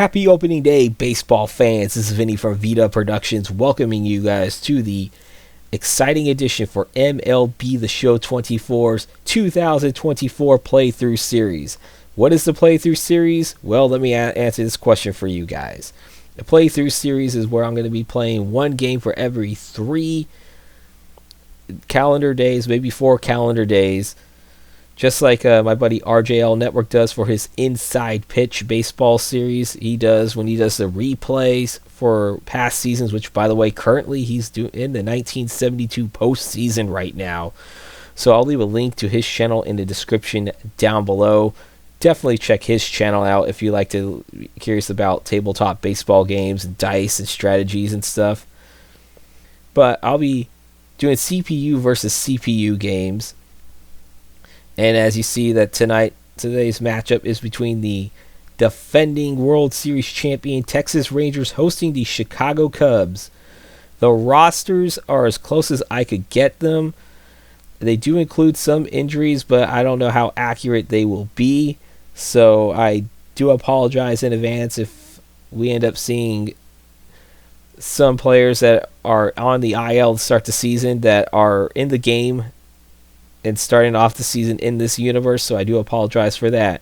Happy opening day, baseball fans. This is Vinny from Vita Productions welcoming you guys to the exciting edition for MLB The Show 24's 2024 playthrough series. What is the playthrough series? Well, let me answer this question for you guys. The playthrough series is where I'm going to be playing one game for every 3 calendar days, maybe 4 calendar days. Just like my buddy RJL Network does for his Inside Pitch baseball series. He does when he does the replays for past seasons, which, by the way, currently he's doing in the 1972 postseason right now. So I'll leave a link to his channel in the description down below. Definitely check his channel out if you like to be curious about tabletop baseball games, dice, and strategies and stuff. But I'll be doing CPU versus CPU games. And as you see that today's matchup is between the defending World Series champion Texas Rangers hosting the Chicago Cubs. The rosters are as close as I could get them. They do include some injuries, but I don't know how accurate they will be. So I do apologize in advance if we end up seeing some players that are on the IL to start the season that are in the game and starting off the season in this universe, so I do apologize for that.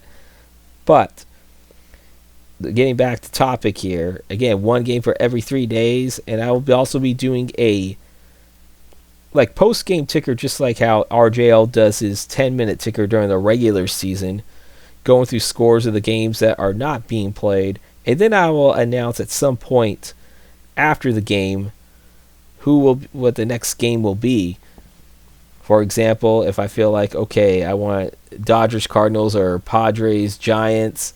But getting back to topic here, again, one game for every 3 days, and I will also be doing a post-game ticker, just like how RJL does his 10-minute ticker during the regular season, going through scores of the games that are not being played, and then I will announce at some point after the game what the next game will be. For example, if I feel like, okay, I want Dodgers, Cardinals, or Padres, Giants,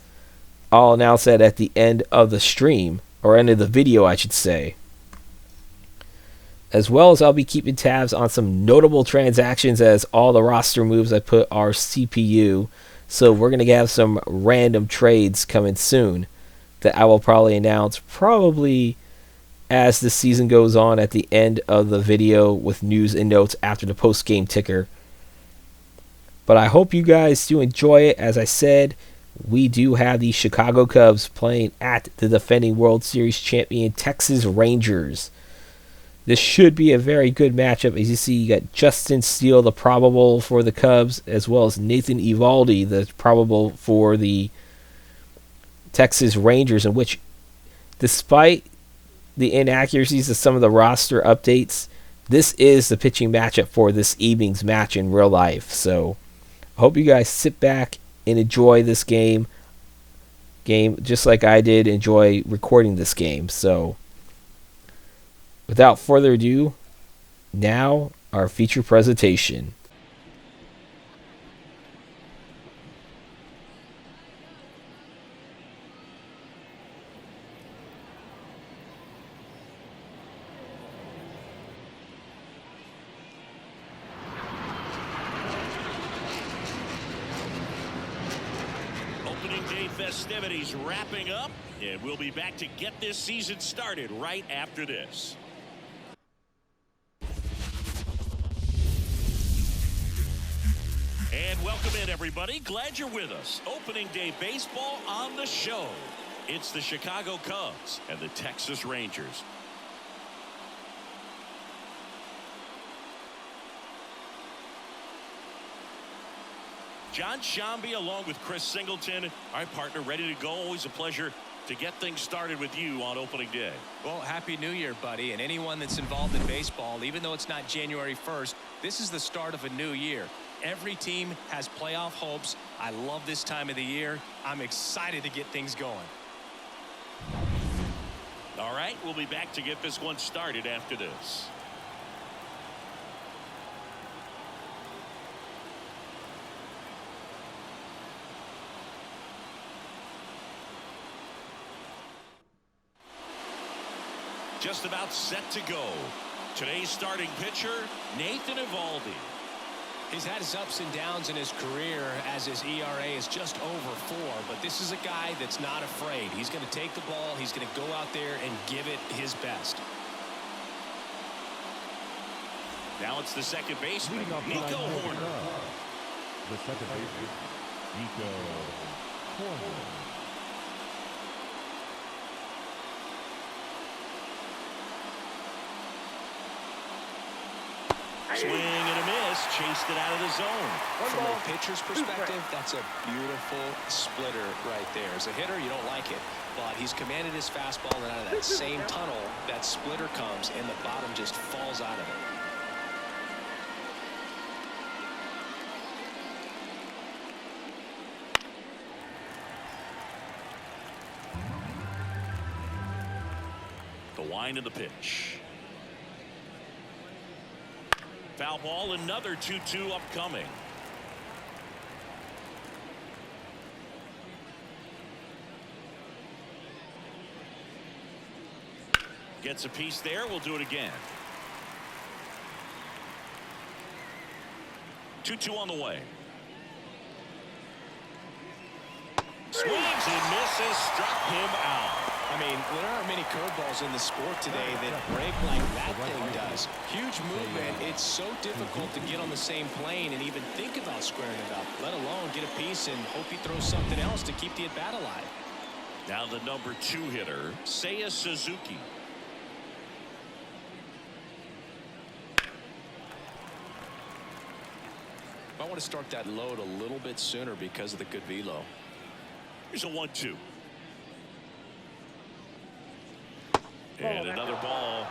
I'll announce that at the end of the stream, or end of the video, I should say. As well as I'll be keeping tabs on some notable transactions, as all the roster moves I put are CPU. So we're going to have some random trades coming soon that I will probably announce as the season goes on at the end of the video with news and notes after the post-game ticker. But I hope you guys do enjoy it. As I said, we do have the Chicago Cubs playing at the defending World Series champion Texas Rangers. This should be a very good matchup. As you see, you got Justin Steele, the probable for the Cubs, as well as Nathan Eovaldi, the probable for the Texas Rangers, in which, despite the inaccuracies of some of the roster updates, this is the pitching matchup for this evening's match in real life. So I hope you guys sit back and enjoy this game just like I did enjoy recording this game. So without further ado, now our feature presentation. Festivities wrapping up, and we'll be back to get this season started right after this. And welcome in, everybody. Glad you're with us. Opening day baseball on the show. It's the Chicago Cubs and the Texas Rangers. John Shambi along with Chris Singleton, our partner, ready to go. Always a pleasure to get things started with you on opening day. Well, Happy New Year, buddy. And anyone that's involved in baseball, even though it's not January 1st, this is the start of a new year. Every team has playoff hopes. I love this time of the year. I'm excited to get things going. All right, we'll be back to get this one started after this. Just about set to go. Today's starting pitcher, Nathan Eovaldi. He's had his ups and downs in his career, as his ERA is just over 4, but this is a guy that's not afraid. He's going to take the ball, he's going to go out there and give it his best. Now it's the second baseman, Nico Horner. The second baseman, Nico Horner. Swing and a miss. Chased it out of the zone. From a pitcher's perspective, that's a beautiful splitter right there. As a hitter, you don't like it. But he's commanded his fastball, and out of that same tunnel, that splitter comes, and the bottom just falls out of it. The wind of the pitch. Foul ball, another 2-2 upcoming. Gets a piece there. We'll do it again. 2-2 on the way. Swings and misses. Struck him out. I mean, there aren't many curveballs in the sport today that break like that thing does. Huge movement. It's so difficult to get on the same plane and even think about squaring it up, let alone get a piece and hope he throws something else to keep the at-bat alive. Now the number 2 hitter, Seiya Suzuki. I want to start that load a little bit sooner because of the good velo. Here's a 1-2. And another ball.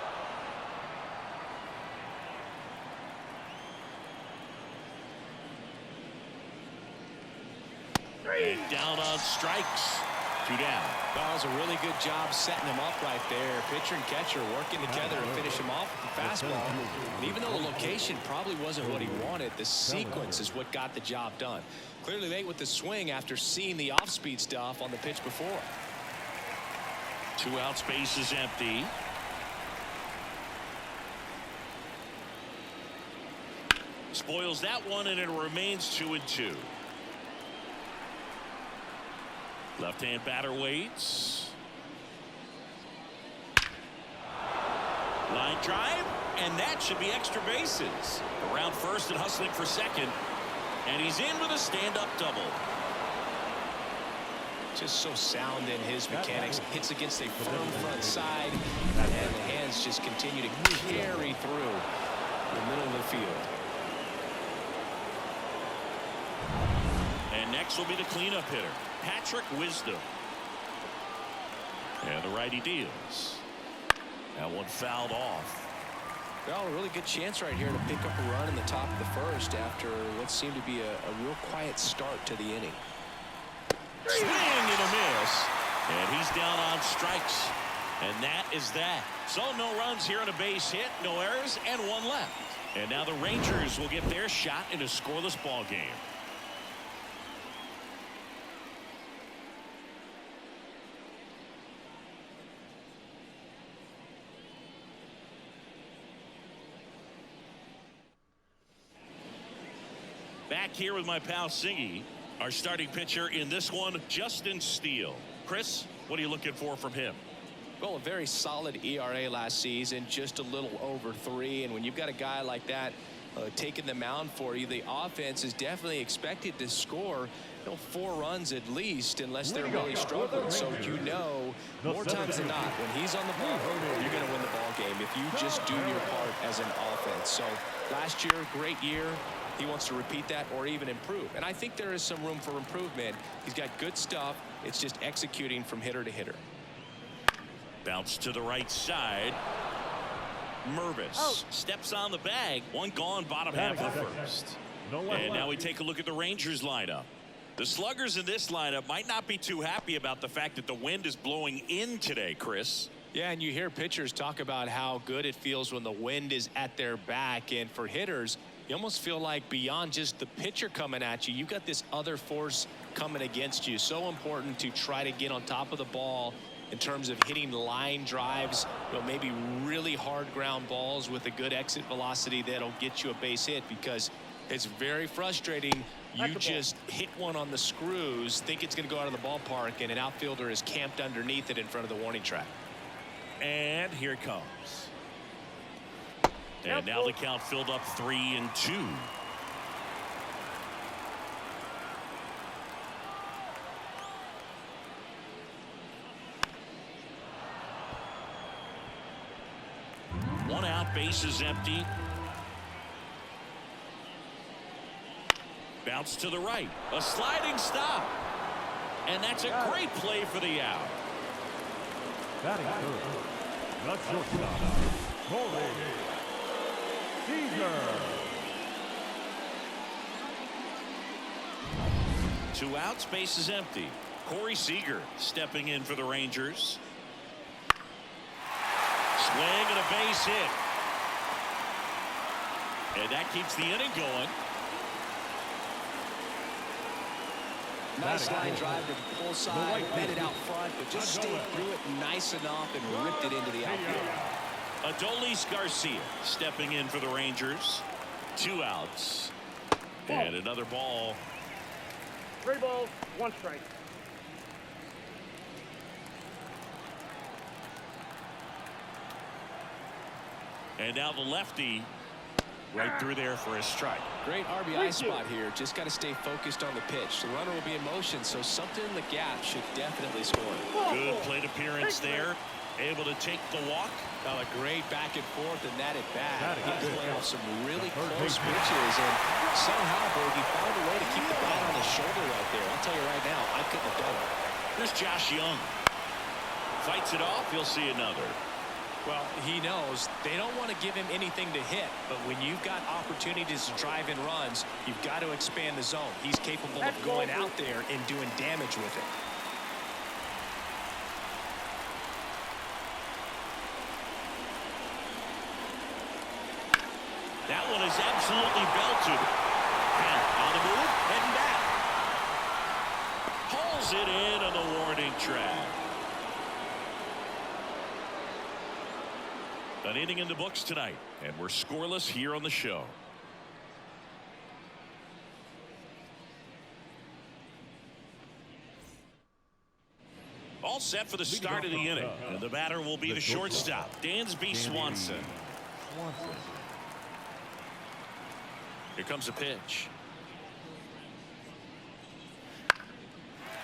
And down on strikes. 2 down. That was a really good job setting him up right there. Pitcher and catcher working together to finish him off with the fastball. And even though the location probably wasn't what he wanted, the sequence is what got the job done. Clearly late with the swing after seeing the off-speed stuff on the pitch before. 2 outs, base is empty. Spoils that one, and it remains 2-2. Left-hand batter waits. Line drive, and that should be extra bases. Around first and hustling for second, and he's in with a stand-up double. Just so sound in his mechanics. Hits against a firm front side, and the hands just continue to carry through the middle of the field. And next will be the cleanup hitter, Patrick Wisdom. And the righty deals. That one fouled off. Well, a really good chance right here to pick up a run in the top of the first after what seemed to be a real quiet start to the inning. Swing and a miss. And he's down on strikes. And that is that. So no runs here on a base hit, no errors, and 1 left. And now the Rangers will get their shot in a scoreless ball game. Back here with my pal Singy, our starting pitcher in this one, Justin Steele. Chris, what are you looking for from him? Well, a very solid ERA last season, just a little over 3. And when you've got a guy like that taking the mound for you, the offense is definitely expected to score 4 runs at least, unless they're really struggling. So more times than not, when he's on the ball, you're going to win the ball game if you just do your part as an offense. So last year, great year. He wants to repeat that or even improve. And I think there is some room for improvement. He's got good stuff. It's just executing from hitter to hitter. Bounce to the right side. Mervis steps on the bag. 1 gone, bottom half of the first. And now we take a look at the Rangers lineup. The sluggers in this lineup might not be too happy about the fact that the wind is blowing in today, Chris. Yeah, and you hear pitchers talk about how good it feels when the wind is at their back. And for hitters, you almost feel like beyond just the pitcher coming at you, you've got this other force coming against you. So important to try to get on top of the ball in terms of hitting line drives, maybe really hard ground balls with a good exit velocity that'll get you a base hit, because it's very frustrating. You just hit one on the screws, think it's going to go out of the ballpark, and an outfielder is camped underneath it in front of the warning track. And here it comes. And now the count filled up 3-2. One out, base is empty. Bounce to the right. A sliding stop. And that's a great play for the out. Batting third, the shortstop, Corey Seager. 2 outs, base is empty. Corey Seager stepping in for the Rangers. Swing and a base hit. And that keeps the inning going. Nice line drive to the pull side, met it out front, but just stayed through it nice enough and ripped it into the outfield. Adolis Garcia stepping in for the Rangers. 2 outs. And another ball. 3 balls, 1 strike. And now the lefty right through there for a strike. Great RBI spot here. Just got to stay focused on the pitch. The runner will be in motion, so something in the gap should definitely score. Good plate appearance there. Able to take the walk. Now a great back and forth, and that at bat. He played off some really close pitches, and somehow, Berg, he found a way to keep the bat on his shoulder right there. I'll tell you right now, I couldn't have done it. There's Josh Young. Fights it off. He'll see another. Well, he knows they don't want to give him anything to hit, but when you've got opportunities to drive in runs, you've got to expand the zone. He's capable of going out there and doing damage with it. That one is absolutely belted. And on the move, heading back. Pulls it in on the warning track. An inning in the books tonight, and we're scoreless here on the show. All set for the start of the inning, and the batter will be the shortstop, Dansby Swanson. Here comes a pitch.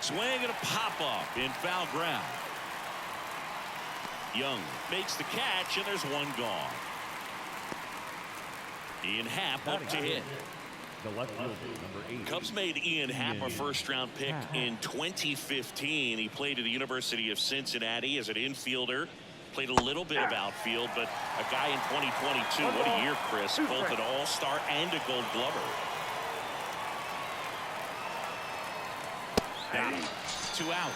Swing and a pop-up in foul ground. Young makes the catch, and there's one gone. Ian Happ up to hit. The left fielder, number 8. Cubs made Ian Happ a first-round pick in 2015. He played at the University of Cincinnati as an infielder. Played a little bit of outfield, but a guy in 2022. What a year, Chris. Both an all-star and a gold glover. Got him. 2 out.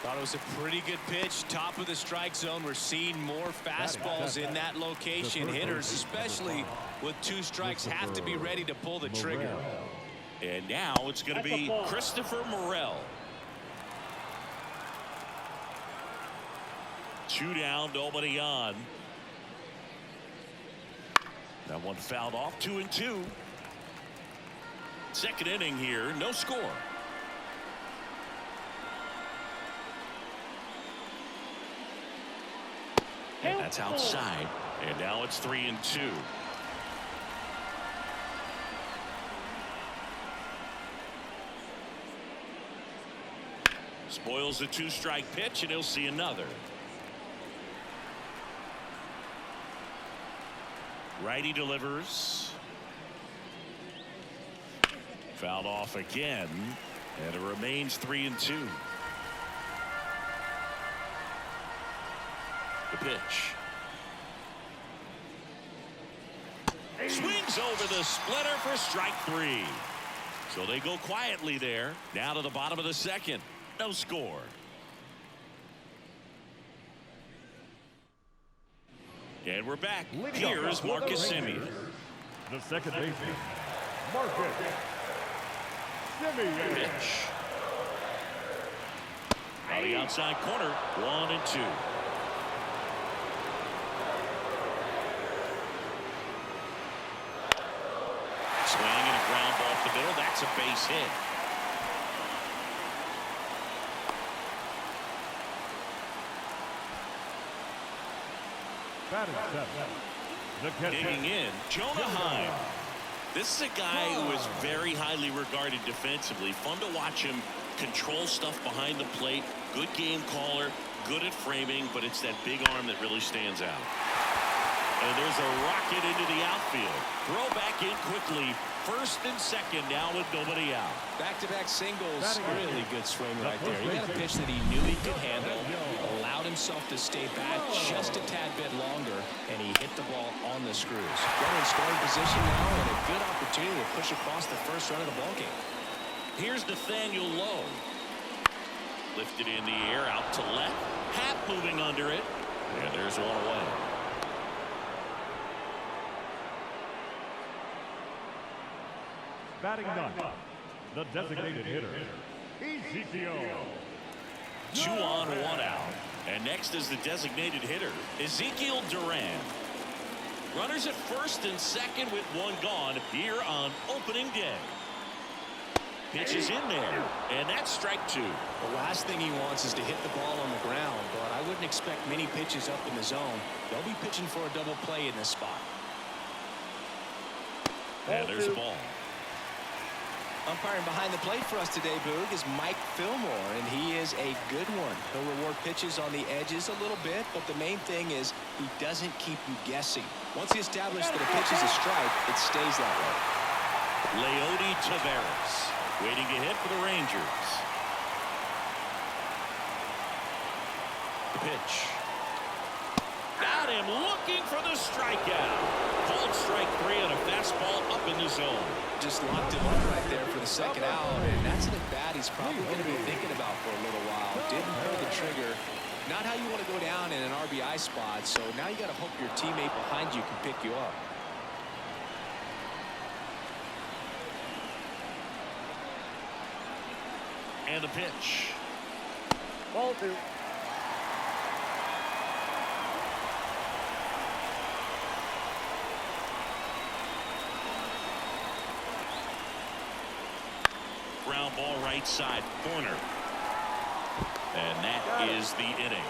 Thought it was a pretty good pitch. Top of the strike zone. We're seeing more fastballs in that location. Hitters, especially with 2 strikes, have to be ready to pull the trigger. And now it's going to be Christopher Morel. 2 down, nobody on. That one fouled off. 2-2. Second inning here, no score. And that's outside. And now it's 3-2. Spoils the 2-strike pitch, and he'll see another. Righty delivers. Fouled off again, and it remains 3-2. The pitch. Swings over the splitter for strike 3. So they go quietly there. Now to the bottom of the second. No score. And we're back. Here's Marcus Semien. The second baseman, Marcus Semien. Pitch. On the outside corner, 1-2. Swing and a ground ball up the middle. That's a base hit. Batting 7. The catcher, Digging in, Jonah Heim. This is a guy who is very highly regarded defensively. Fun to watch him control stuff behind the plate. Good game caller, good at framing, but it's that big arm that really stands out. And there's a rocket into the outfield. Throw back in quickly. First and second now with nobody out. Back-to-back singles. Really good swing right there. He had a pitch that he knew he could handle, allowed himself to stay back just a tad bit longer, and he hit the ball on the screws. Runner in scoring position now, and a good opportunity to push across the first run of the ballgame. Here's Nathaniel Lowe. Lifted in the air out to left. Happ moving under it. And there's one away. Batting ninth, the designated hitter, Ezekiel. 2 on, 1 out. And next is the designated hitter, Ezekiel Duran. Runners at first and second with 1 gone here on opening day. Pitch is in there, and that's strike 2. The last thing he wants is to hit the ball on the ground, but I wouldn't expect many pitches up in the zone. They'll be pitching for a double play in this spot. And there's a ball. Umpiring behind the plate for us today, Boog, is Mike Fillmore, and he is a good one. He'll reward pitches on the edges a little bit, but the main thing is he doesn't keep you guessing. Once he establishes that a pitch is a strike, it stays that way. Leody Taveras waiting to hit for the Rangers. The pitch. Got him looking for the strikeout. Called strike 3 on a fastball up in the zone. Just locked him up right there for the second out, and that's an at-bat he's probably going to be thinking about for a little while. Didn't pull the trigger. Not how you want to go down in an RBI spot, so now you got to hope your teammate behind you can pick you up. And the pitch. Ball 2. Ground ball right side corner. And that is the inning.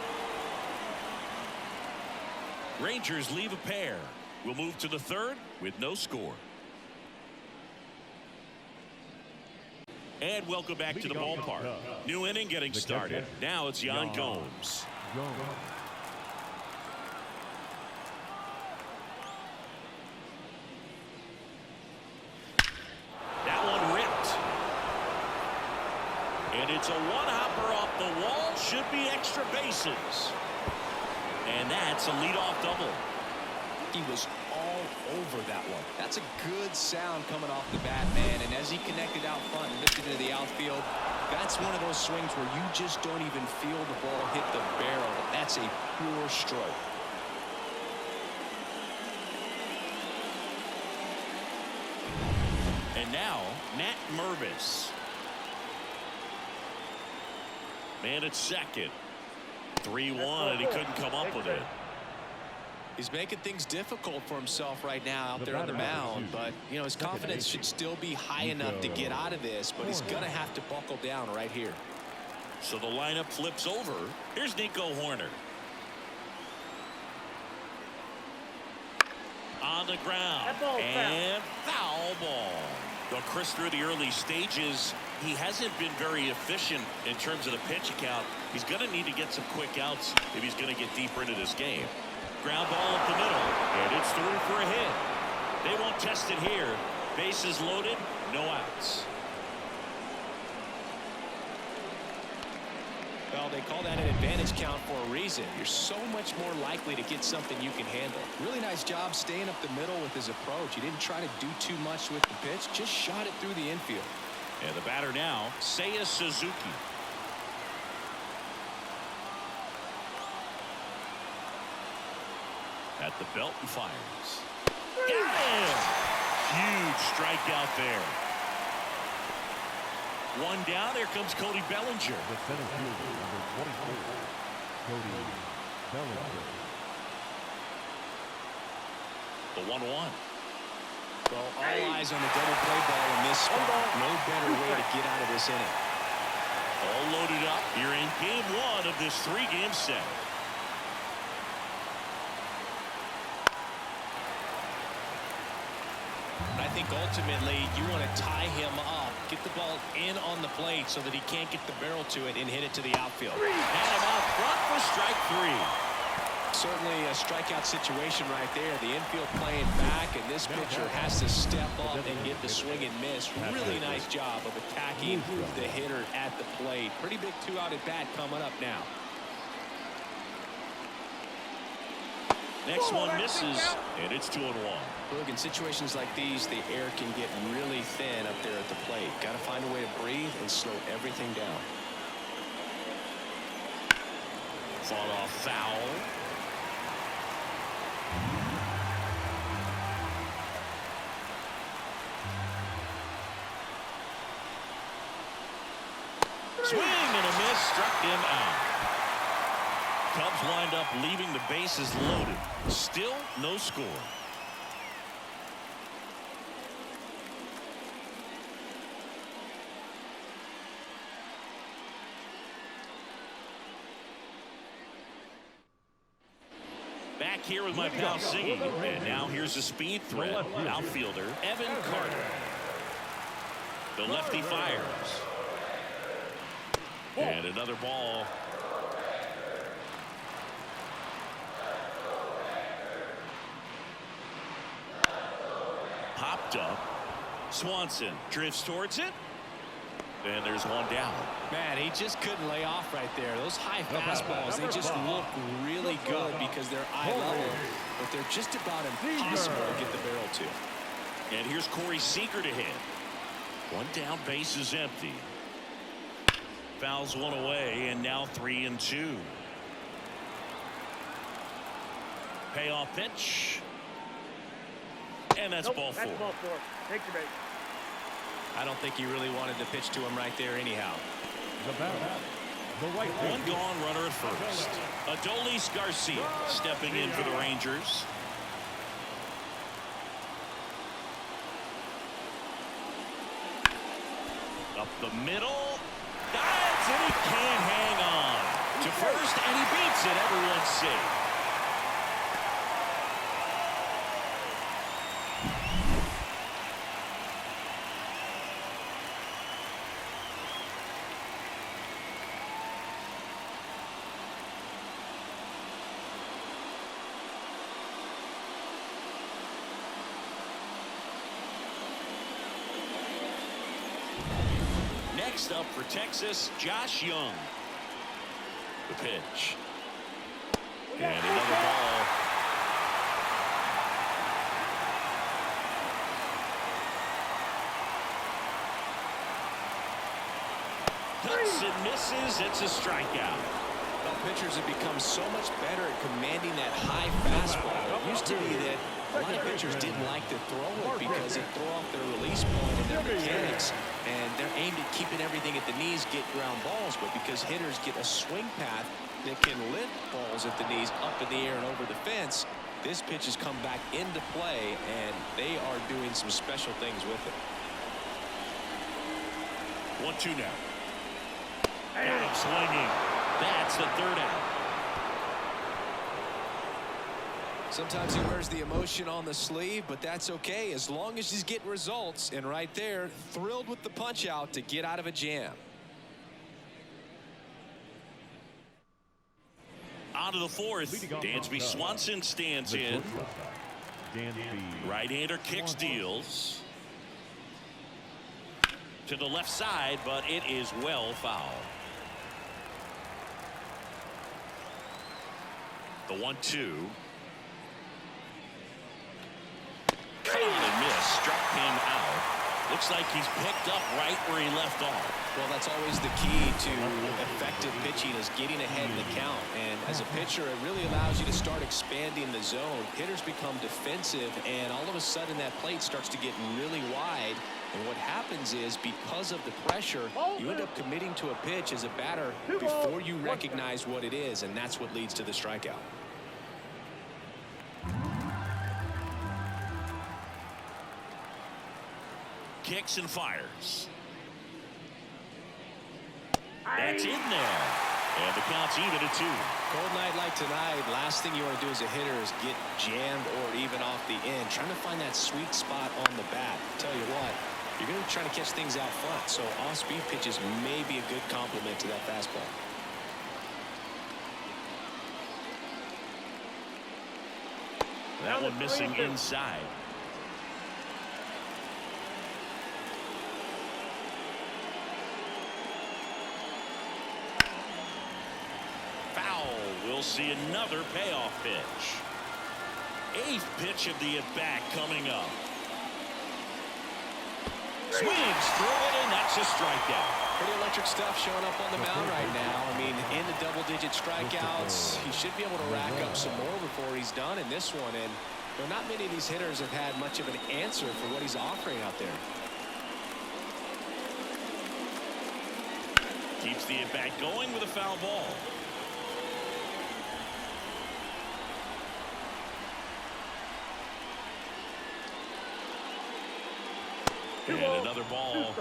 Rangers leave a pair. We'll move to the third with no score. And welcome back to the ballpark. New inning getting started. Now it's Yan Gomes. That one ripped. And it's a one-hopper off the wall. Should be extra bases. And that's a leadoff double. He was all over that one. That's a good sound coming off the bat, man. And as he connected out front and lifted into the outfield, that's one of those swings where you just don't even feel the ball hit the barrel. That's a pure stroke. And now, Matt Mervis. Man at second. 3-1, and he couldn't come up with it. He's making things difficult for himself right now out there on the mound, but you know his confidence should still be high enough to get out of this, but he's gonna have to buckle down right here. So the lineup flips over. Here's Nico Horner. On the ground, and foul ball. Well, Chris, through the early stages, he hasn't been very efficient in terms of the pitch count. He's going to need to get some quick outs if he's going to get deeper into this game. Ground ball up the middle, and it's through for a hit. They won't test it here. Bases loaded, no outs. Well, they call that an advantage count for a reason. You're so much more likely to get something you can handle. Really nice job staying up the middle with his approach. He didn't try to do too much with the pitch, just shot it through the infield. And the batter now, Seiya Suzuki. At the belt and fires. Got him! Huge strikeout there. One down. Here comes Cody Bellinger. The center fielder, number 24, Cody Bellinger. The 1-1. Well, all eyes on the double play ball in this spot. No better way to get out of this inning. All loaded up. You're in game 1 of this 3-game set. I think ultimately you want to tie him up, get the ball in on the plate so that he can't get the barrel to it and hit it to the outfield. Had him out front for strike 3. Certainly a strikeout situation right there. The infield playing back, and this pitcher has to step up and get the swing and miss. Really nice job of attacking the hitter at the plate. Pretty big 2-out at bat coming up now. Next one misses, and it's 2-1. Look, in situations like these, the air can get really thin up there at the plate. Got to find a way to breathe and slow everything down. Fought off foul. Swing and a miss, struck him out. Cubs wind up leaving the bases loaded. Still no score. Back here with my pal Siggy, and now here's a speed threat. Outfielder Evan Carter. The lefty fires. And another ball. Popped up. Swanson drifts towards it. And there's one down. Man, he just couldn't lay off right there. Those high fastballs, they just look really good because they're eye level, but they're just about impossible to get the barrel to. And here's Corey Seager to hit. One down, base is empty. Fouls one away, and now 3-2. Payoff pitch. And that's ball four. That's ball four. Take your base. I don't think he really wanted to pitch to him right there anyhow. One gone, runner at first. Adolis Garcia stepping in for the Rangers. Up the middle. Dives, and he can't hang on. To first, and he beats it. Everyone's safe. Next up for Texas, Josh Young. The pitch. And another ball. Cuts and misses. It's a strikeout. Well, pitchers have become so much better at commanding that high fastball. It used to be that a lot of pitchers didn't like to throw it because it threw off their release point and their mechanics, and they're aimed at keeping everything at the knees, get ground balls. But because hitters get a swing path that can lift balls at the knees up in the air and over the fence, this pitch has come back into play, and they are doing some special things with it. 1-2 now. Got him swinging. That's the third out. Sometimes he wears the emotion on the sleeve, but that's okay as long as he's getting results. And right there, thrilled with the punch out to get out of a jam. Out of the fourth, Dansby Swanson stands in. Right-hander kick steals to the left side, but it is well fouled. The 1-2. And miss, struck him out. Looks like he's picked up right where he left off. Well, that's always the key to effective pitching, is getting ahead in the count. And as a pitcher, it really allows you to start expanding the zone. Hitters become defensive, and all of a sudden that plate starts to get really wide. And what happens is, because of the pressure, you end up committing to a pitch as a batter before you recognize what it is, and that's what leads to the strikeout. Kicks and fires. That's in there. And the count's even at 2. Cold night like tonight, last thing you want to do as a hitter is get jammed or even off the end. Trying to find that sweet spot on the bat. Tell you what, you're going to try to catch things out front, so off-speed pitches may be a good complement to that fastball. That one missing inside. Foul. We'll see another payoff pitch. 8th pitch of the at-bat coming up. Swings through it, and that's a strikeout. Pretty electric stuff showing up on the mound right now. I mean, in the double-digit strikeouts, he should be able to rack up some more before he's done in this one. And there are not many of these hitters have had much of an answer for what he's offering out there. Keeps the at-bat going with a foul ball. And another ball.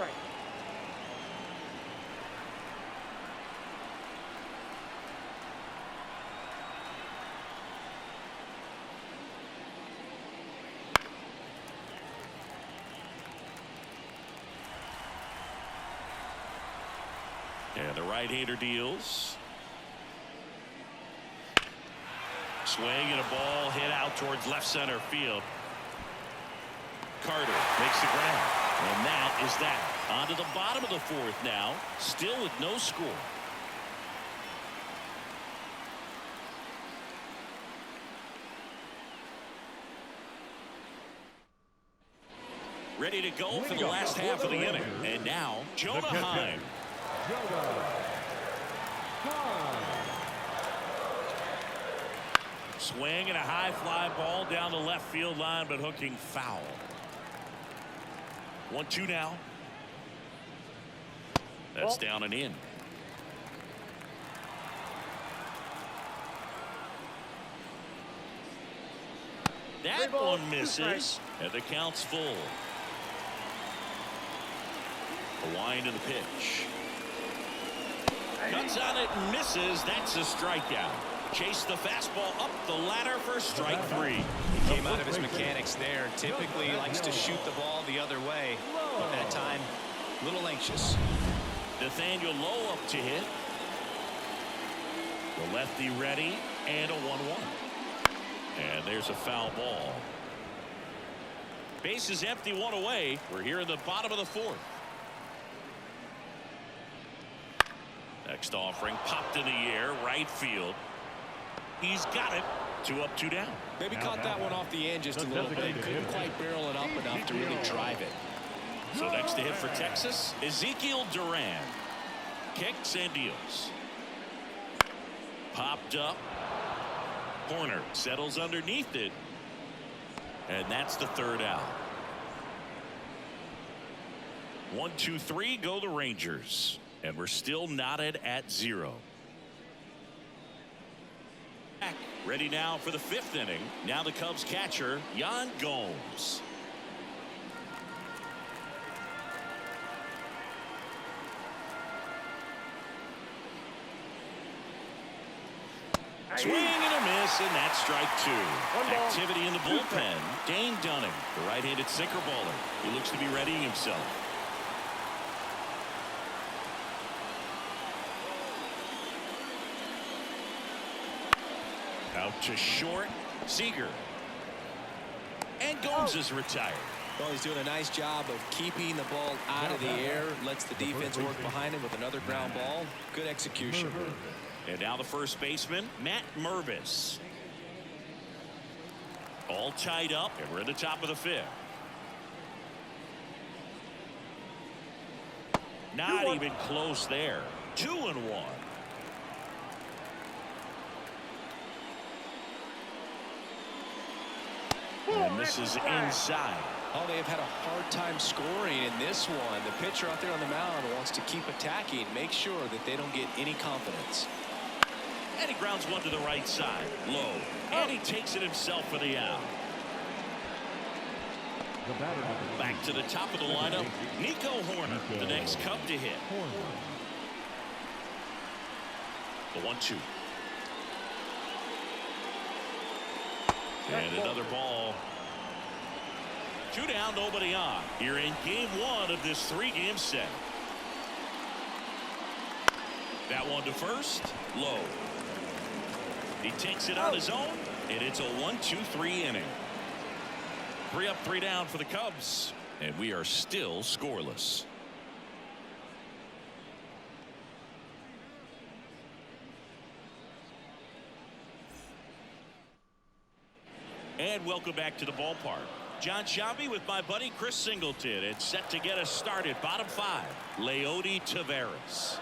And the right-hander deals. Swing and a ball hit out towards left center field. Carter makes the grab. And that is that. On to the bottom of the 4th now. Still with no score. Ready to go for the last half of the inning. And now, Jonah Heim. Swing and a high fly ball down the left field line, but hooking foul. 1-2 now. That's down and in. That one misses, and the count's full. A wind of the pitch. Cuts on it and misses. That's a strikeout. Chase the fastball up the ladder for strike 3. He came out of his mechanics there. Typically likes to shoot the ball the other way, but that time a little anxious. Nathaniel Lowe up to hit. The lefty ready, and a 1-1. And there's a foul ball. Base is empty, 1 away. We're here in the bottom of the 4th. Next offering popped in the air, right field. He's got it. 2 up, 2 down. Maybe caught that one off the end just a little bit. Couldn't quite barrel it up enough to really drive it. So next to hit for Texas, Ezekiel Duran. Kicks and deals. Popped up. Horner settles underneath it. And that's the 3rd out. 1, 2, 3 go the Rangers. And we're still knotted at 0. Ready now for the 5th inning. Now the Cubs catcher, Yan Gomes. Swing and a miss, and that's strike 2. Activity in the bullpen. Dane Dunning, the right-handed sinker baller. He looks to be readying himself. Out to short. Seager. And Gomes is retired. Well, he's doing a nice job of keeping the ball out of the air. Lets the defense work behind him with another ground ball. Good execution. And now the first baseman, Matt Mervis. All tied up, and we're at the top of the 5th. Not even close there. 2-1. And this is inside. Oh, they have had a hard time scoring in this one. The pitcher out there on the mound wants to keep attacking, make sure that they don't get any confidence. And he grounds one to the right side. Low. And he takes it himself for the out. Back to the top of the lineup, Nico Horner, the next Cub to hit. The 1-2. And another ball. 2 down, nobody on. Here in game 1 of this 3-game set. That one to first. Low. He takes it on his own, And it's a 1-2-3 inning. 3 up, 3 down for the Cubs. And we are still scoreless. And welcome back to the ballpark. John Shabby with my buddy Chris Singleton. It's set to get us started. Bottom 5, Leody Taveras.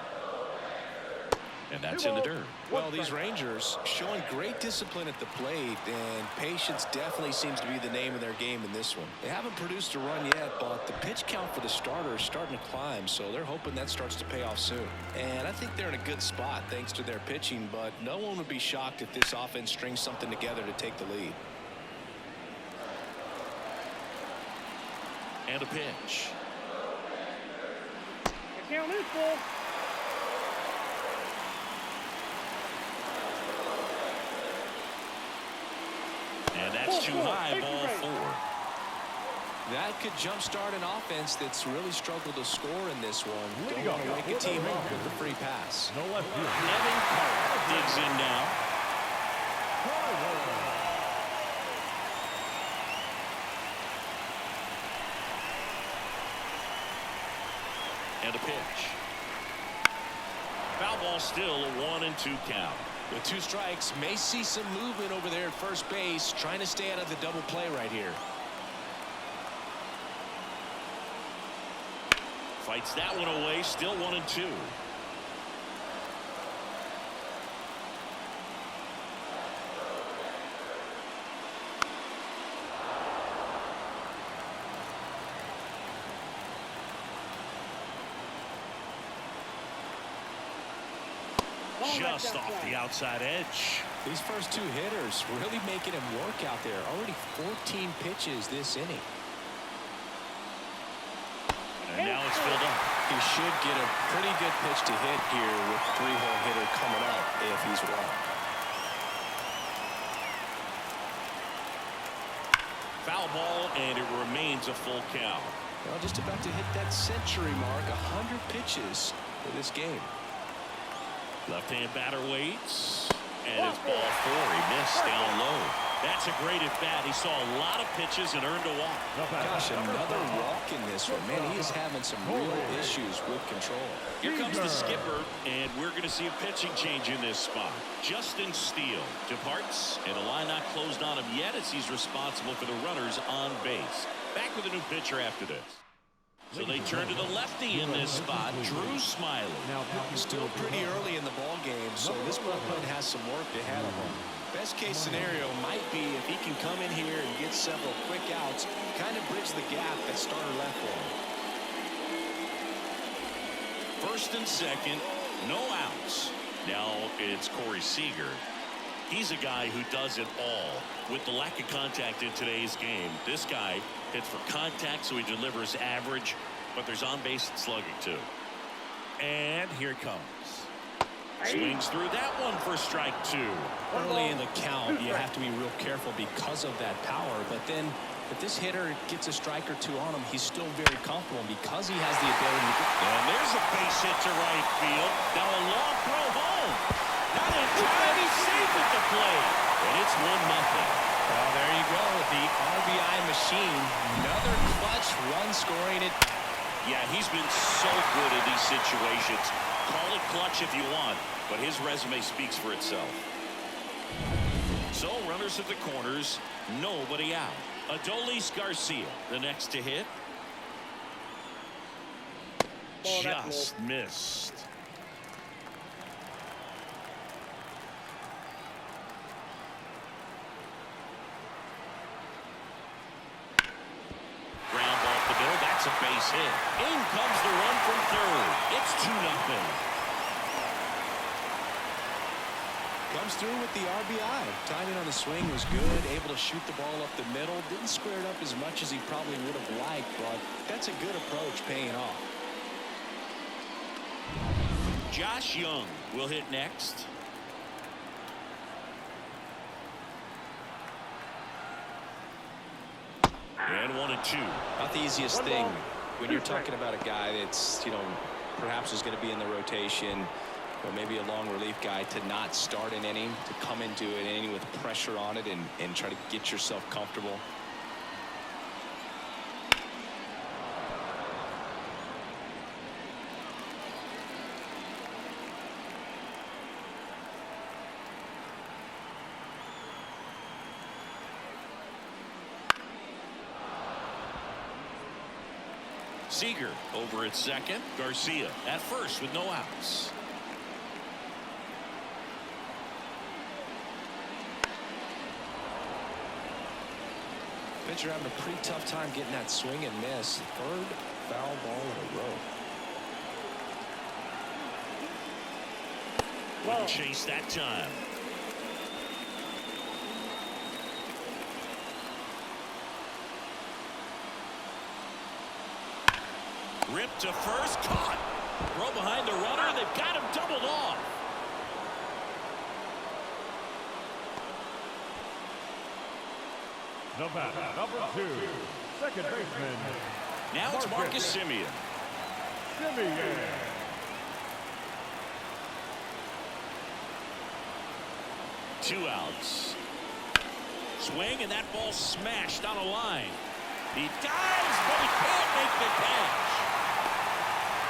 And that's in the dirt. Well, these Rangers showing great discipline at the plate, and patience definitely seems to be the name of their game in this one. They haven't produced a run yet, but the pitch count for the starter is starting to climb, so they're hoping that starts to pay off soon. And I think they're in a good spot thanks to their pitching, but no one would be shocked if this offense strings something together to take the lead. And a pitch. The count is full. And that's too high, ball 4. That could jumpstart an offense that's really struggled to score in this one. Don't want to wake a team up with a free pass. No left field. Nevin Carter digs in now. And a pitch. Foul ball, still a 1-2 count. With 2 strikes, may see some movement over there at first base, trying to stay out of the double play right here. Fights that one away, still 1-2. Just off the outside edge. These first 2 hitters really making him work out there. Already 14 pitches this inning. And now it's filled up. He should get a pretty good pitch to hit here with 3-hole hitter coming up if he's right. Foul ball, and it remains a full count. Well, just about to hit that century mark. 100 pitches for this game. Left-hand batter waits, and it's ball 4. He missed down low. That's a great at-bat. He saw a lot of pitches and earned a walk. Gosh, another walk in this one. Man, he is having some real issues with control. Here comes the skipper, and we're going to see a pitching change in this spot. Justin Steele departs, and the line not closed on him yet as he's responsible for the runners on base. Back with a new pitcher after this. So they turn to the lefty in this spot, Drew Smiley. Now, still pretty early in the ball game, so this bullpen has some work ahead of him. Best case scenario might be if he can come in here and get several quick outs, kind of bridge the gap that starter left for him. First and second, no outs. Now it's Corey Seager. He's a guy who does it all. With the lack of contact in today's game, this guy hits for contact, so he delivers average, but there's on-base slugging too. And here it comes. Swings through that one for strike 2. Early in the count, you have to be real careful because of that power, but then if this hitter gets a strike or 2 on him, he's still very comfortable because he has the ability to get. And there's a base hit to right field. Now a long throw home. Not in time, he's safe at the plate. And it's 1-0. Well, there you go, the RBI machine. Another clutch run scoring it. Yeah, he's been so good in these situations. Call it clutch if you want, but his resume speaks for itself. So runners at the corners, nobody out. Adolis Garcia, the next to hit. Just missed. Ground ball up the middle. That's a base hit. In comes the run from third. It's 2-0. Comes through with the RBI. Timing on the swing was good. Able to shoot the ball up the middle. Didn't square it up as much as he probably would have liked, but that's a good approach paying off. Josh Young will hit next. And 1-2. Not the easiest thing when you're talking about a guy that's, perhaps is going to be in the rotation. or maybe a long relief guy to not start an inning, to come into an inning with pressure on it and try to get yourself comfortable. Seager over at second. Garcia at first with no outs. Pitcher having a pretty tough time getting that swing and miss. Third foul ball in a row. Wouldn't chase that time. Ripped to first, caught. Throw behind the runner. They've got him doubled off. The batter, number 2, second baseman. Now it's Marcus Semien. Semien. Two outs. Swing, and that ball smashed on a line. He dives, but he can't make the catch.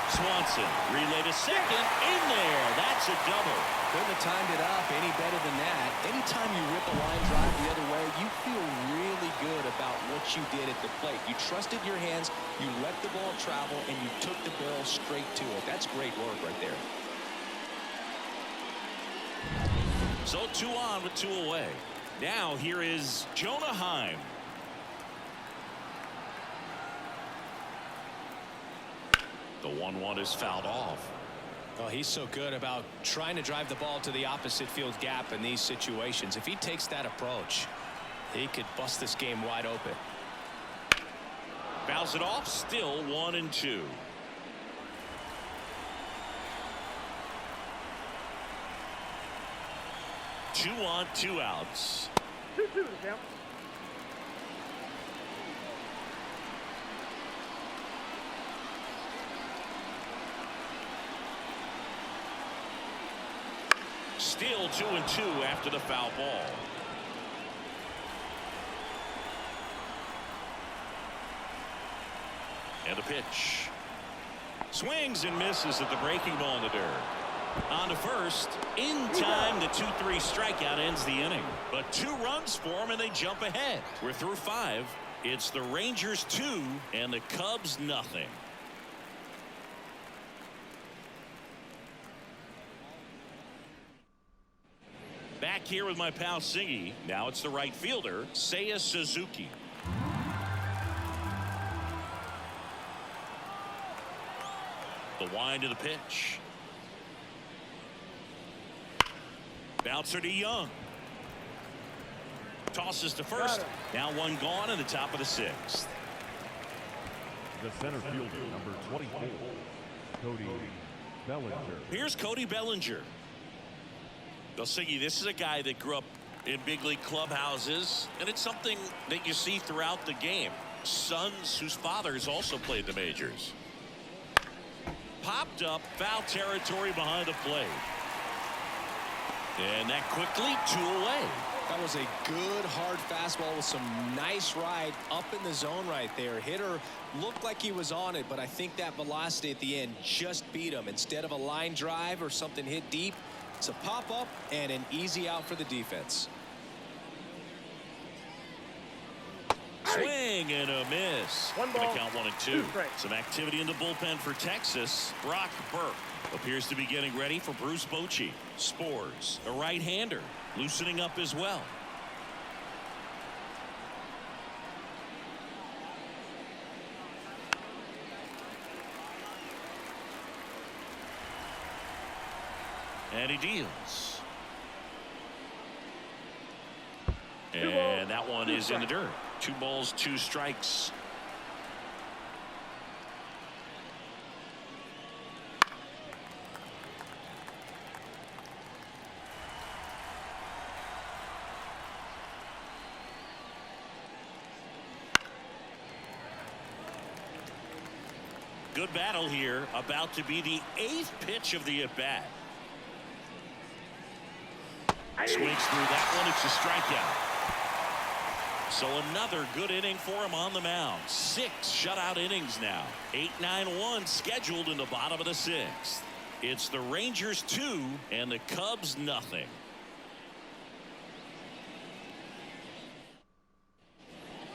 Swanson relay to second, in there. That's a double. Couldn't have timed it up any better than that. Anytime you rip a line drive the other way, you feel really good about what you did at the plate. You trusted your hands, you let the ball travel, and you took the barrel straight to it. That's great work right there. So 2 on with 2 away. Now here is Jonah Heim. The 1-1 is fouled off. Well, he's so good about trying to drive the ball to the opposite field gap in these situations. If he takes that approach, he could bust this game wide open. Fouls it off. Still 1-2. Two on, 2 outs. 2-2 to count. Still 2-2 after the foul ball. And a pitch. Swings and misses at the breaking ball in the dirt. On to first. In time, the 2-3 strikeout ends the inning. But 2 runs for them, and they jump ahead. We're through 5. It's the Rangers 2 and the Cubs nothing. Back here with my pal Siggy. Now it's the right fielder, Seiya Suzuki. The wind of the pitch. Bouncer to Young. Tosses to first. Now 1 gone in the top of the 6th. The center fielder, number 24, Cody Bellinger. Here's Cody Bellinger. Well, Siggy, this is a guy that grew up in big league clubhouses, and it's something that you see throughout the game. Sons whose fathers also played the majors. Popped up, foul territory behind the plate. And that quickly 2 away. That was a good hard fastball with some nice ride up in the zone right there. Hitter looked like he was on it, but I think that velocity at the end just beat him. Instead of a line drive or something hit deep, it's a pop up and an easy out for the defense. Swing and a miss. One Gonna ball, count 1 and 2. 2 strikes. Some activity in the bullpen for Texas. Brock Burke appears to be getting ready for Bruce Bochy. Spores, a right-hander, loosening up as well. And he deals. And that one is in the dirt. 2 balls, 2 strikes. Good battle here. About to be the 8th pitch of the at-bat. Swings through that one. It's a strikeout. So another good inning for him on the mound. 6 shutout innings now. 8-9-1 scheduled in the bottom of the 6th. It's the Rangers 2 and the Cubs nothing.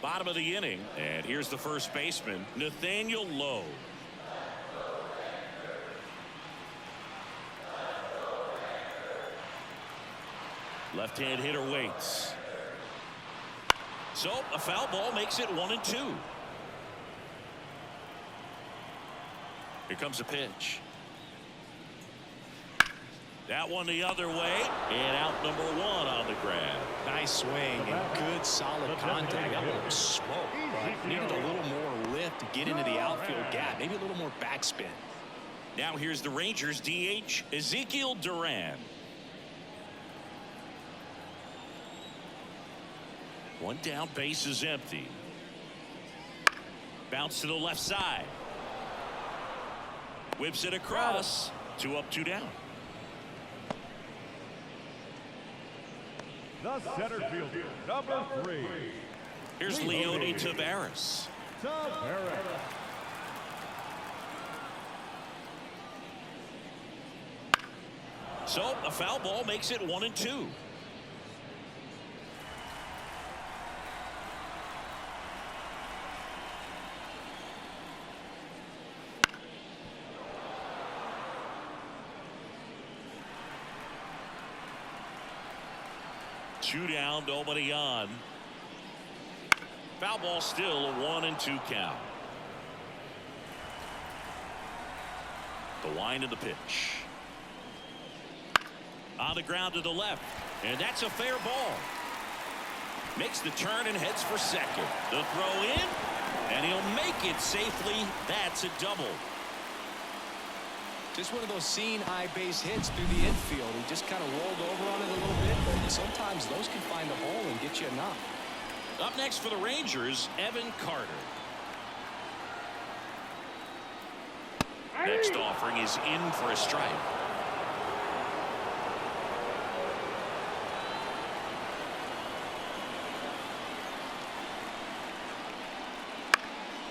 Bottom of the inning, and here's the first baseman, Nathaniel Lowe. Left-hand hitter waits. So a foul ball makes it 1-2. Here comes a pitch. That one the other way, and out number 1 on the grab. Nice swing and good solid contact. That one was smoke, but needed a little more lift to get into the outfield gap. Maybe a little more backspin. Now here's the Rangers DH, Ezekiel Duran. One down, base is empty. Bounce to the left side. Whips it across. 2 up, 2 down. The center fielder, number 3. Here's Leody Taveras. So a foul ball makes it 1-2. Two down, nobody on. Foul ball still a 1-2 count. The wind of the pitch. On the ground to the left, and that's a fair ball. Makes the turn and heads for second. The throw in, and he'll make it safely. That's a double. Just one of those seeing eye base hits through the infield. He just kind of rolled over on it a little bit, but sometimes those can find a hole and get you a knock. Up next for the Rangers, Evan Carter. Next offering is in for a strike.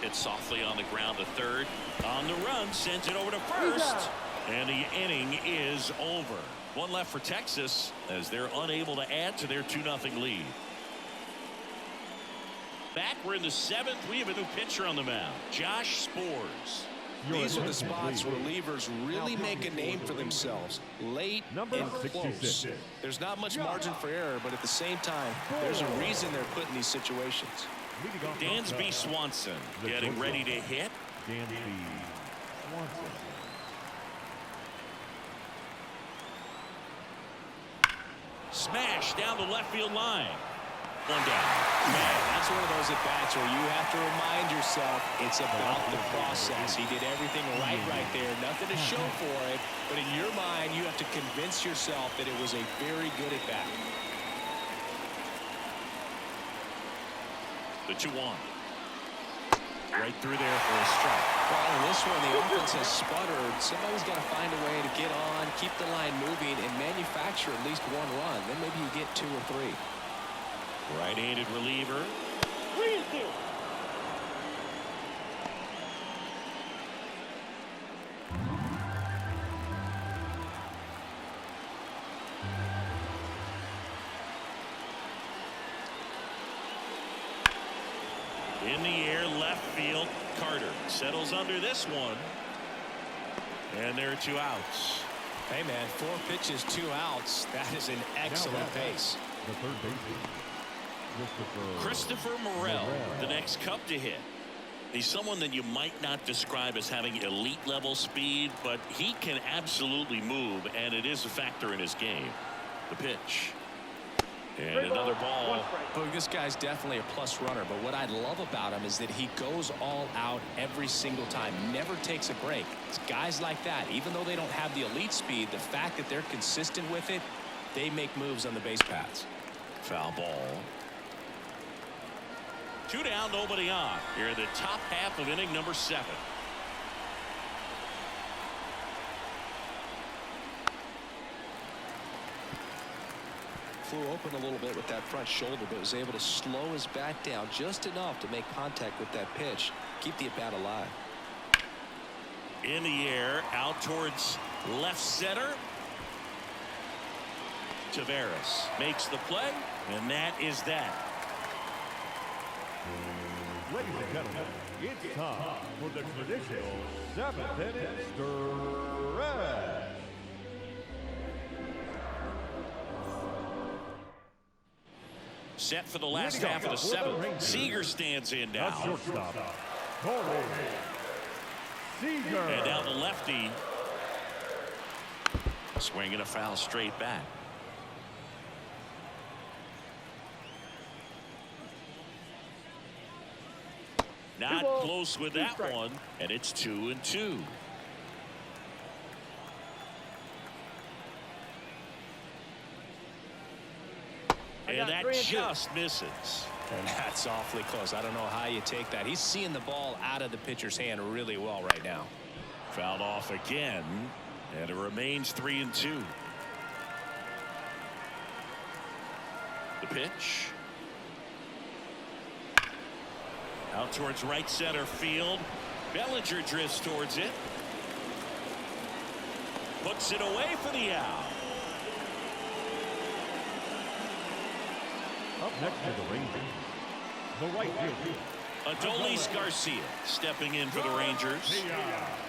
Hit softly on the ground to third. On the run, sends it over to first. And the inning is over. One left for Texas as they're unable to add to their 2-0 lead. Back, we're in the 7th. We have a new pitcher on the mound, Josh Spores. These are the spots where relievers really make a name for themselves. Late and close. There's not much margin for error, but at the same time, there's a reason they're put in these situations. Dansby Swanson getting ready to hit. Dansby Swanson. Smash down the left field line. One down. Man, that's one of those at-bats where you have to remind yourself it's about the process. He did everything right there. Nothing to show for it. But in your mind, you have to convince yourself that it was a very good at-bat. The 2-1. Right through there for a strike. Well, in this one, the offense has sputtered. Somebody's got to find a way to get on, keep the line moving, and manufacture at least 1 run. Then maybe you get 2 or 3. Right-handed reliever. 3-2. In the air, left field. Carter settles under this one. And there are 2 outs. Hey, man, 4 pitches, 2 outs. That is an excellent pace. The third baseman, Christopher Morel, the next Cub to hit. He's someone that you might not describe as having elite level speed, but he can absolutely move, and it is a factor in his game. The pitch. And another ball. Look, this guy's definitely a plus runner, but what I love about him is that he goes all out every single time, never takes a break. It's guys like that, even though they don't have the elite speed, the fact that they're consistent with it, they make moves on the base paths. Foul ball. 2 down, nobody on. Here in the top half of inning number 7. flew open a little bit with that front shoulder, but was able to slow his bat down just enough to make contact with that pitch, keep the at-bat alive. In the air, out towards left center. Taveras makes the play, and that is that. Ladies and gentlemen, it's time for the traditional 7th inning stretch. Set for the last half of the 7th. Seager stands in now. Shortstop, Corey Seager. And down the lefty. Swinging a foul straight back. Not close with that one, and it's 2-2. And that just misses. And that's awfully close. I don't know how you take that. He's seeing the ball out of the pitcher's hand really well right now. Fouled off again, and it remains 3-2. The pitch. Out towards right center field. Bellinger drifts towards it. Puts it away for the out. Up next to the Rangers, the right fielder, Adolis Garcia stepping in for the Rangers.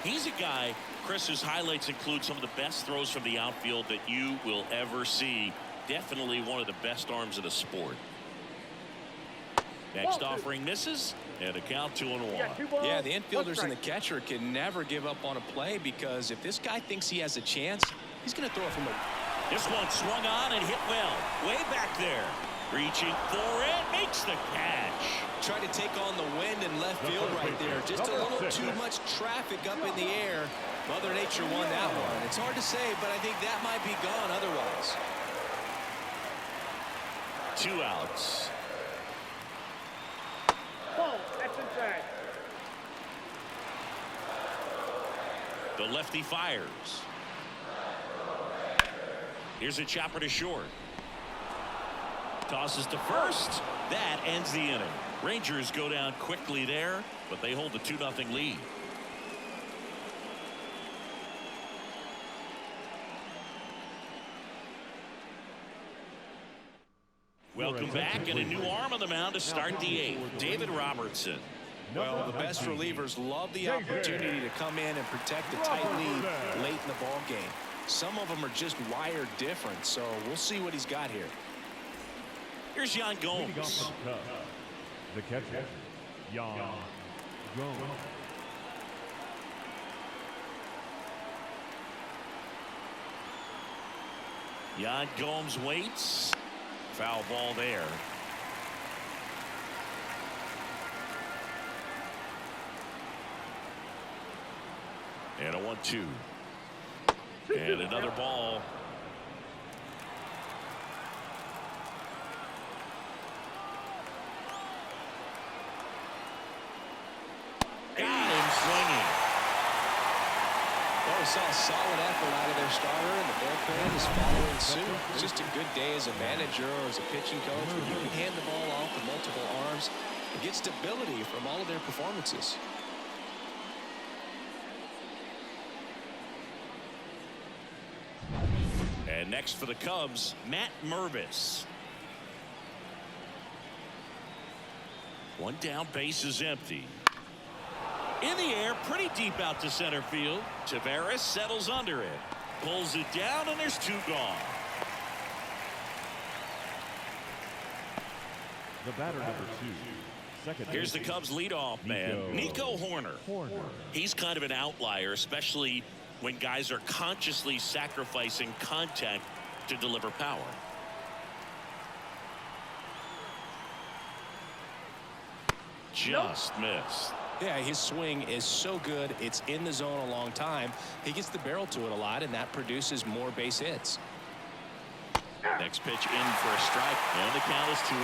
He's a guy, Chris's highlights include some of the best throws from the outfield that you will ever see. Definitely one of the best arms of the sport. Next offering misses, and a count 2-1. Yeah, the infielders and the catcher can never give up on a play, because if this guy thinks he has a chance, he's going to throw it from a... This one swung on and hit well. Way back there. Reaching for it, makes the catch. Tried to take on the wind in left field right there. Just a little too much traffic up in the air. Mother Nature won that one. It's hard to say, but I think that might be gone otherwise. 2 outs. Ball, that's inside. The lefty fires. Here's a chopper to short. Tosses to first. That ends the inning. Rangers go down quickly there, but they hold the 2-0 lead. Welcome back, and a new arm on the mound to start the 8th. David Robertson. Well, the best relievers love the opportunity to come in and protect a tight lead late in the ball game. Some of them are just wired different, so we'll see what he's got here. Here's Yan Gomes. the catcher, Yan Gomes. Yan Gomes waits. Foul ball there. And a 1-2. And another ball. Got him swinging. Well, we saw a solid effort out of their starter, and the bullpen is following suit. It's just a good day as a manager or as a pitching coach when you can hand the ball off to multiple arms and get stability from all of their performances. And next for the Cubs, Matt Mervis. One down, base is empty. In the air, pretty deep out to center field. Taveras settles under it. Pulls it down, and there's 2 gone. The batter, number 2. Second. Here's the Cubs leadoff man, Nico Hoerner. He's kind of an outlier, especially when guys are consciously sacrificing contact to deliver power. Just missed. Yeah, his swing is so good. It's in the zone a long time. He gets the barrel to it a lot, and that produces more base hits. Next pitch in for a strike, and the count is 2-2.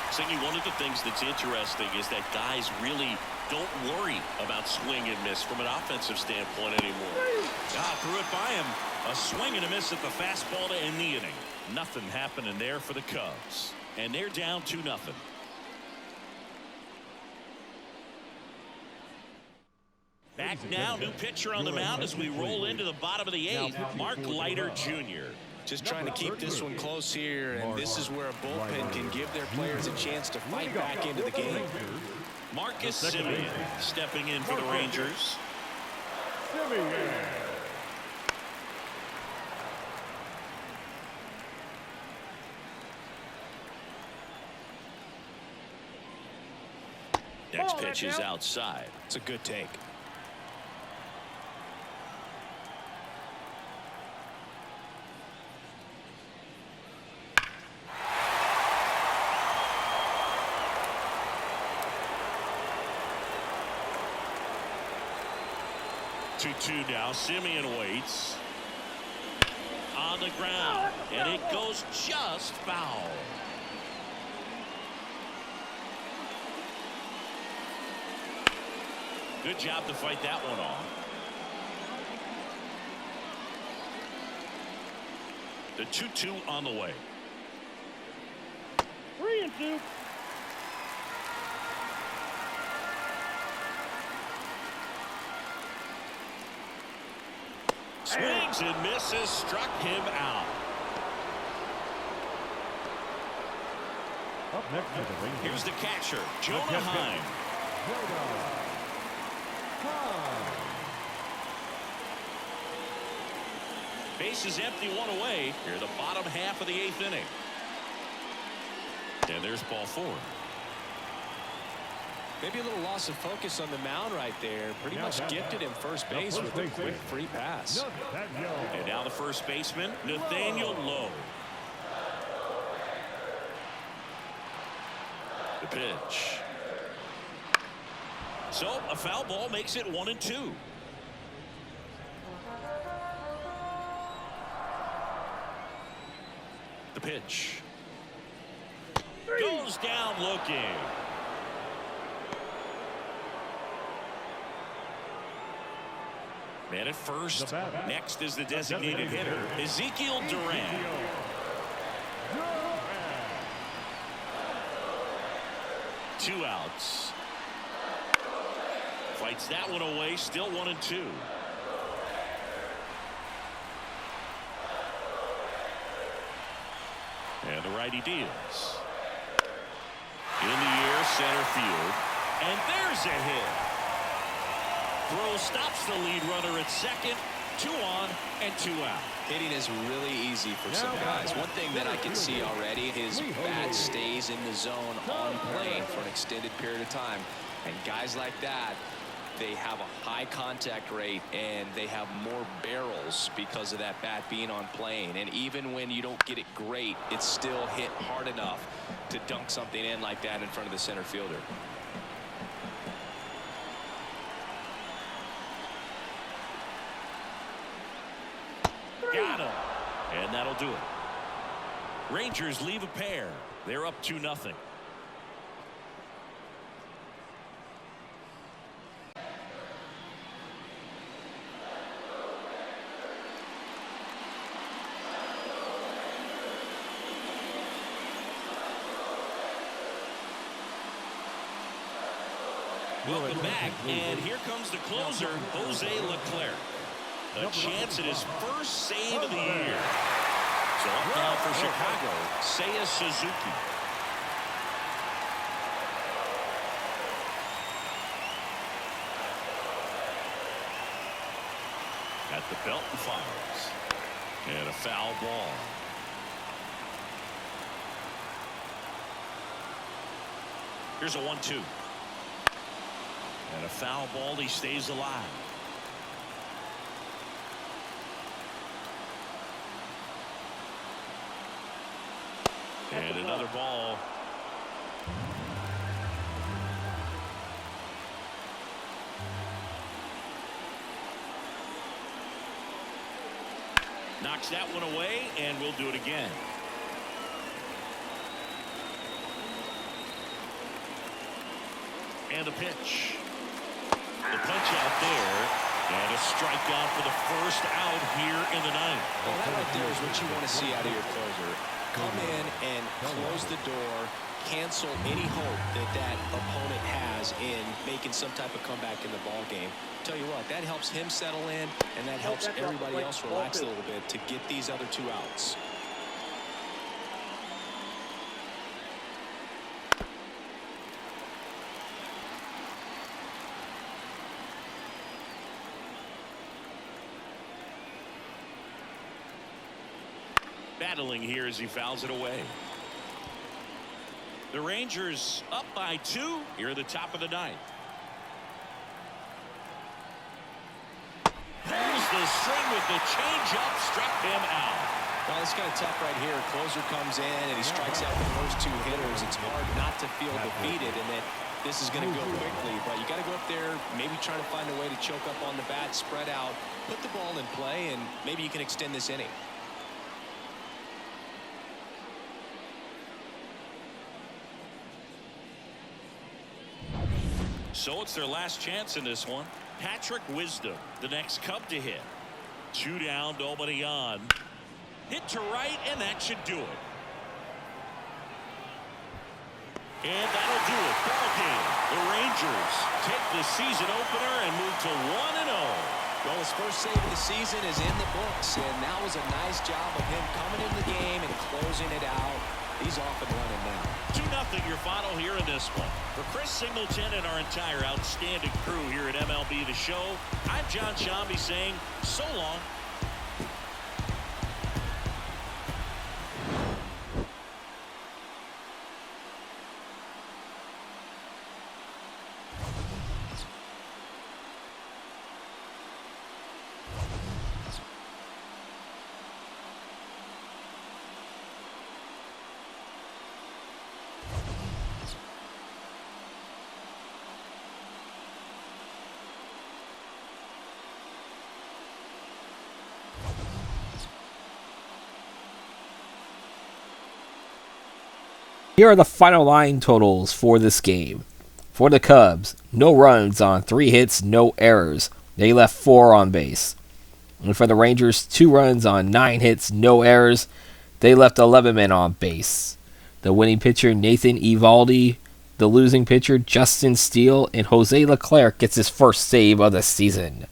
Singy, one of the things that's interesting is that guys really don't worry about swing and miss from an offensive standpoint anymore. Threw it by him. A swing and a miss at the fastball to end the inning. Nothing happening there for the Cubs. And they're down 2-0. Back now, new pitcher on the mound as we roll into the bottom of the 8th, Mark Leiter Jr. Just trying to keep this one close here, and this is where a bullpen can give their players a chance to fight back into the game. Marcus Semien stepping in for the Rangers. Next pitch is outside. It's a good take. Two now. Semien waits. On the ground. And it goes just foul. Good job to fight that one off. The 2-2 on the way. 3-2. Swings and misses, struck him out. Up next to the Rangers. Here's the catcher, Jonah Heim. Base is empty, one away. Here the bottom half of the 8th inning. And there's ball 4. Maybe a little loss of focus on the mound right there. Pretty much gifted him first base with a quick free pass. And now the first baseman, Nathaniel Lowe. The pitch. So a foul ball makes it 1-2. The pitch. Goes down looking. Man at first. Next is the designated hitter, Ezekiel Duran. Two outs. Fights that one away. Still 1-2. And the righty deals. In the air, center field. And there's a hit. Throw stops the lead runner at second. 2 on and 2 out. Hitting is really easy for some guys. One thing that I can see already, his bat stays in the zone on plane for an extended period of time. And guys like that, they have a high contact rate and they have more barrels because of that bat being on plane. And even when you don't get it great, it's still hit hard enough to dunk something in like that in front of the center fielder. Got him. And that'll do it. Rangers leave a pair. They're up 2-0. Welcome back, and here comes the closer, Jose Leclerc. A chance at his first save of the year. So up now for Chicago, Seiya Suzuki. At the belt and fires. And a foul ball. Here's a 1-2. And a foul ball, he stays alive. And another ball. Knocks that one away, and we'll do it again. And a pitch. The punch out there. And a strikeout for the first out here in the ninth. Well, that right there is what you want to see out of your closer. Come in and close the door, cancel any hope that opponent has in making some type of comeback in the ball game. Tell you what, that helps him settle in, and that helps everybody else relax a little bit to get these other 2 outs. Battling here as he fouls it away. The Rangers up by 2 here at the top of the ninth. Pulls the string with the changeup, struck him out. Well, it's kind of tough right here. Closer comes in and he strikes out the first 2 hitters. It's hard not to feel defeated and that this is going to go quickly. But you got to go up there, maybe try to find a way to choke up on the bat, spread out, put the ball in play, and maybe you can extend this inning. So it's their last chance in this one. Patrick Wisdom, the next Cub to hit. 2 down, nobody on. Hit to right, and that should do it. And that'll do it. Ball game. The Rangers take the season opener and move to 1-0. Well, his first save of the season is in the books, and that was a nice job of him coming in the game and closing it out. He's off and running now. 2-0 your final here in this one. For Chris Singleton and our entire outstanding crew here at MLB The Show, I'm John Shambi saying so long. Here are the final line totals for this game. For the Cubs, no runs on 3 hits, no errors. They left 4 on base. And for the Rangers, 2 runs on 9 hits, no errors. They left 11 men on base. The winning pitcher, Nathan Eovaldi. The losing pitcher, Justin Steele. And Jose Leclerc gets his first save of the season.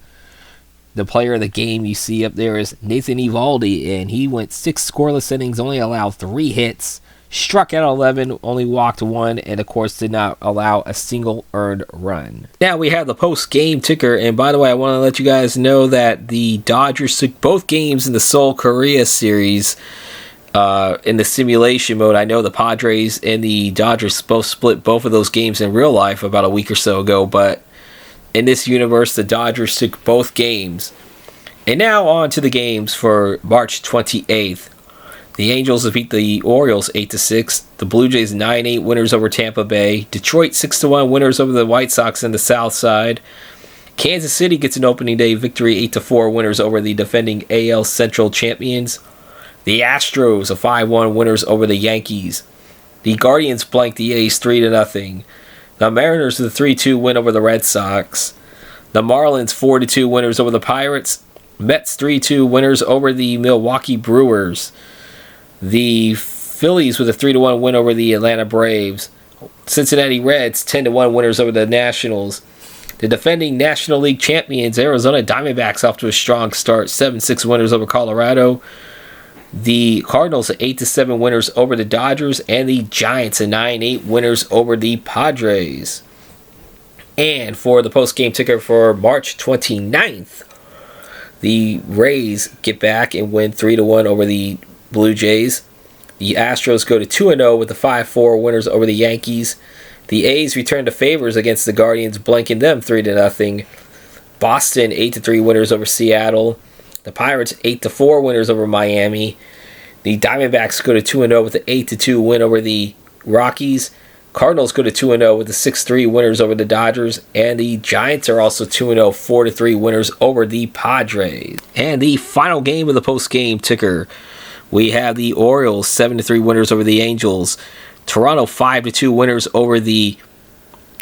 The player of the game you see up there is Nathan Eovaldi, and he went 6 scoreless innings, only allowed 3 hits. Struck out 11, only walked 1, and of course did not allow a single earned run. Now we have the post-game ticker, and by the way, I want to let you guys know that the Dodgers took both games in the Seoul, Korea series in the simulation mode. I know the Padres and the Dodgers both split both of those games in real life about a week or so ago, but in this universe, the Dodgers took both games. And now on to the games for March 28th. The Angels beat the Orioles 8-6. The Blue Jays 9-8 winners over Tampa Bay. Detroit 6-1 winners over the White Sox in the South Side. Kansas City gets an opening day victory 8-4 winners over the defending AL Central champions. The Astros 5-1 winners over the Yankees. The Guardians blanked the A's 3-0. The Mariners with a 3-2 win over the Red Sox. The Marlins 4-2 winners over the Pirates. Mets 3-2 winners over the Milwaukee Brewers. The Phillies with a 3-1 win over the Atlanta Braves. Cincinnati Reds 10-1 winners over the Nationals. The defending National League champions Arizona Diamondbacks off to a strong start, 7-6 winners over Colorado. The Cardinals 8-7 winners over the Dodgers, and the Giants 9-8 winners over the Padres. And for the post-game ticker for March 29th, the Rays get back and win 3-1 over the Blue Jays. The Astros go to 2-0 with the 5-4 winners over the Yankees. The A's return to favors against the Guardians, blanking them 3-0. Boston 8-3 winners over Seattle. The Pirates 8-4 winners over Miami. The Diamondbacks go to 2-0 with the 8-2 win over the Rockies. Cardinals go to 2-0 with the 6-3 winners over the Dodgers. And the Giants are also 2-0, 4-3 winners over the Padres. And the final game of the post-game ticker, we have the Orioles 7-3 winners over the Angels. Toronto 5-2 winners over the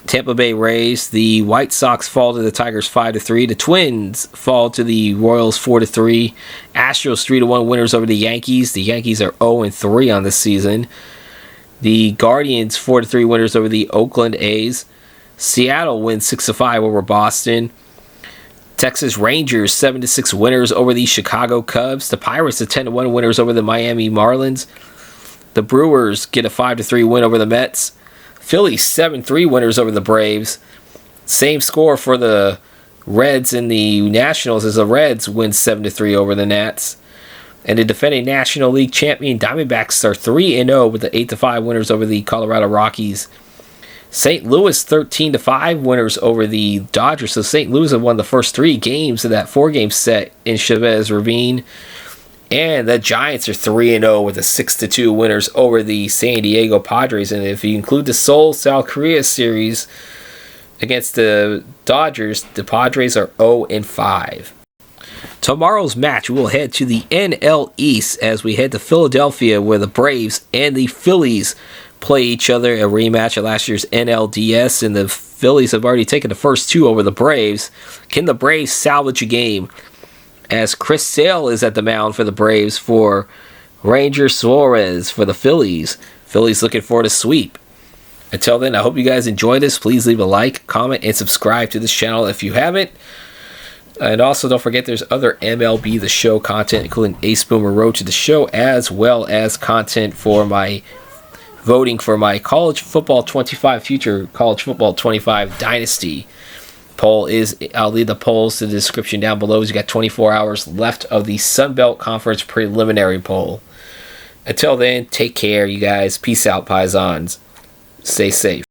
Tampa Bay Rays. The White Sox fall to the Tigers 5-3. The Twins fall to the Royals 4-3. Astros 3-1 winners over the Yankees. The Yankees are 0-3 on this season. The Guardians 4-3 winners over the Oakland A's. Seattle wins 6-5 over Boston. Texas Rangers 7-6 winners over the Chicago Cubs. The Pirates are 10-1 winners over the Miami Marlins. The Brewers get a 5-3 win over the Mets. Phillies 7-3 winners over the Braves. Same score for the Reds and the Nationals as the Reds win 7-3 over the Nats. And the defending National League champion Diamondbacks are 3-0 with the 8-5 winners over the Colorado Rockies. St. Louis 13-5 winners over the Dodgers. So St. Louis have won the first 3 games of that 4-game set in Chavez Ravine. And the Giants are 3-0 with the 6-2 winners over the San Diego Padres. And if you include the Seoul, South Korea series against the Dodgers, the Padres are 0-5. Tomorrow's match, we'll head to the NL East as we head to Philadelphia, where the Braves and the Phillies play each other, a rematch of last year's NLDS, and the Phillies have already taken the first 2 over the Braves. Can the Braves salvage a game? As Chris Sale is at the mound for the Braves for Ranger Suarez for the Phillies. Phillies looking for the sweep. Until then, I hope you guys enjoyed this. Please leave a like, comment, and subscribe to this channel if you haven't. And also, don't forget there's other MLB The Show content, including Ace Boomer Road to the Show, as well as content for my voting for my College Football 25 Future College Football 25 Dynasty poll. I'll leave the polls to the description down below. You got 24 hours left of the Sun Belt Conference preliminary poll. Until then, take care, you guys. Peace out, Paisans. Stay safe.